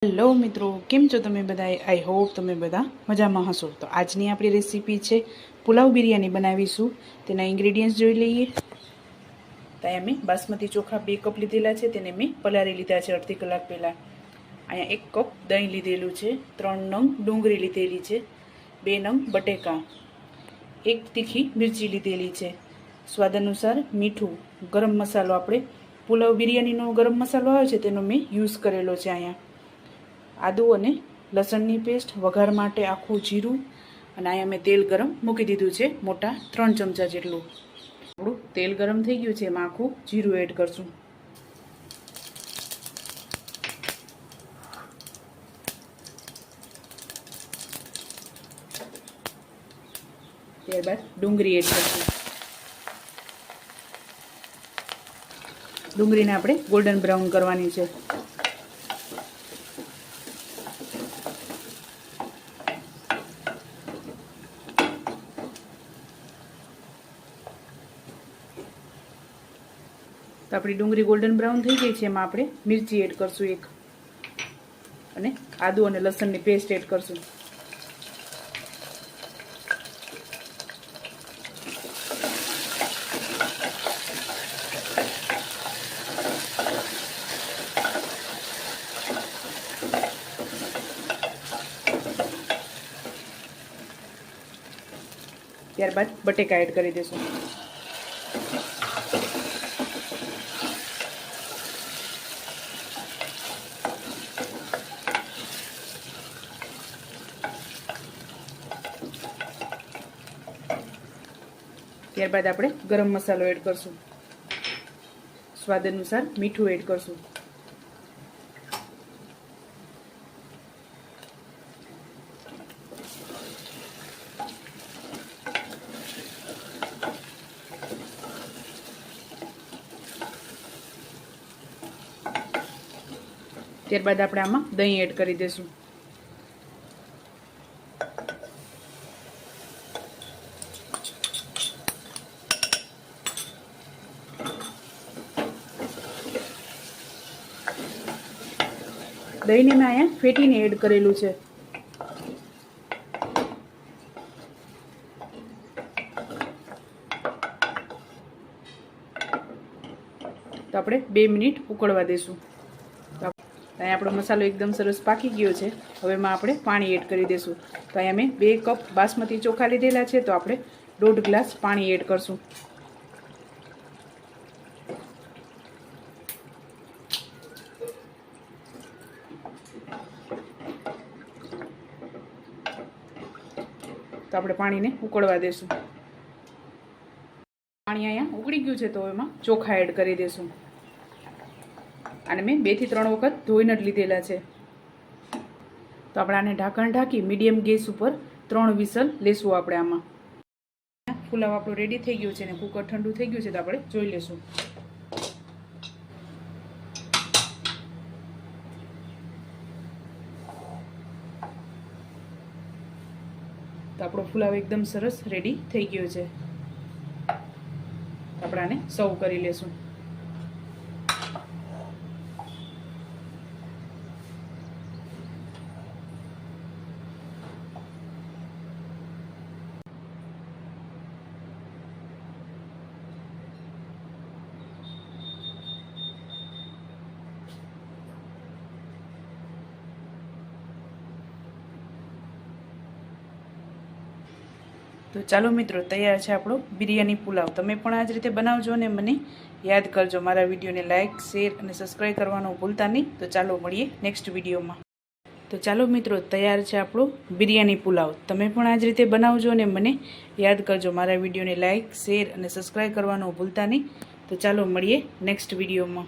Hello મિત્રો, કેમ છો તમે બધા? આઈ હોપ તમે બધા મજામાં હશો. તો આજની આપણી રેસીપી છે પુલાવ બિરયાની બનાવીશું. તેના ઇન્ગ્રેડિયન્ટ્સ જોઈ લઈએ. ત્યાં મેં બાસમતી ચોખા 2 કપ લીધેલા છે, તેને મેં પલાળી લીધા છે અડધી કલાક પહેલાં. અહીંયા 1 કપ દહીં લીધેલું છે, 3 નંગ ડુંગળી લીધેલી છે, 2 નંગ બટેકા, 1 તીખી મિરચી લીધેલી છે, સ્વાદ અનુસાર મીઠું, ગરમ મસાલો આપણે પુલાવ બિરયાનીનો ગરમ મસાલો આવે છે તેનો મેં યુઝ કરેલો છે. અહીંયા આદુ અને લસણની પેસ્ટ, વઘાર માટે આખું જીરું, અને અહીંયા મેં તેલ ગરમ મૂકી દીધું છે મોટા 3 ચમચા જેટલું. આપણું તેલ ગરમ થઈ ગયું છે, એમાં આખું જીરું એડ કરશું. ત્યારબાદ ડુંગળી એડ કરશું. ડુંગળીને આપણે ગોલ્ડન બ્રાઉન કરવાની છે. તો આપણી ડુંગળી ગોલ્ડન બ્રાઉન થઈ ગઈ છે, એમાં આપણે મિરચી એડ કરશું 1, અને આદુ અને લસણની પેસ્ટ એડ કરશું. ત્યારબાદ બટેકા એડ કરી દઈશું. ત્યારબાદ આપણે ગરમ મસાલો એડ કરશું. સ્વાદ અનુસાર મીઠું એડ કરશું. ત્યારબાદ આપણે આમાં દહીં એડ કરી દઈશું. દહીંને મેં અહીંયા ફેટીને એડ કરેલું છે. તો આપણે 2 મિનિટ ઉકળવા દઈશું. અહીંયા આપણો મસાલો એકદમ સરસ પાકી ગયો છે. હવે એમાં આપણે પાણી એડ કરી દઈશું. તો અહીંયા મેં 2 કપ બાસમતી ચોખા લીધેલા છે, તો આપણે 1.5 ગ્લાસ પાણી એડ કરશું. તો આપણે પાણીને ઉકળવા દઈશું. પાણી અહીંયા ઉકળી ગયું છે, તો એમાં ચોખા એડ કરી દઈશું. અને મેં 2 થી 3 વખત ધોઈને જ લીધેલા છે. તો આપણે આને ઢાંકણ ઢાંકી મીડિયમ ગેસ ઉપર 3 વિસલ લેશું. આપણે આમાં પુલાવ આપણો રેડી થઈ ગયો છે, અને કુકર ઠંડુ થઈ ગયું છે, તો આપણે જોઈ લેશું. તો આપણો પુલાવ એકદમ સરસ રેડી થઈ ગયો છે. આપણે આને સર્વ કરી લેશું. તો ચાલો મિત્રો, તૈયાર છે આપણો બિરયાની પુલાવ. તમે પણ આ જ રીતે બનાવજો અને મને યાદ કરજો. મારા વિડીયોને લાઇક, શેર અને સબસ્ક્રાઈબ કરવાનું ભૂલતા નહીં. તો ચાલો મળીએ નેક્સ્ટ વિડીયોમાં. તો ચાલો મિત્રો, તૈયાર છે આપણો બિરયાની પુલાવ. તમે પણ આ જ રીતે બનાવજો અને મને યાદ કરજો. મારા વિડીયોને લાઇક, શેર અને સબસ્ક્રાઈબ કરવાનું ભૂલતા નહીં. તો ચાલો મળીએ નેક્સ્ટ વિડીયોમાં.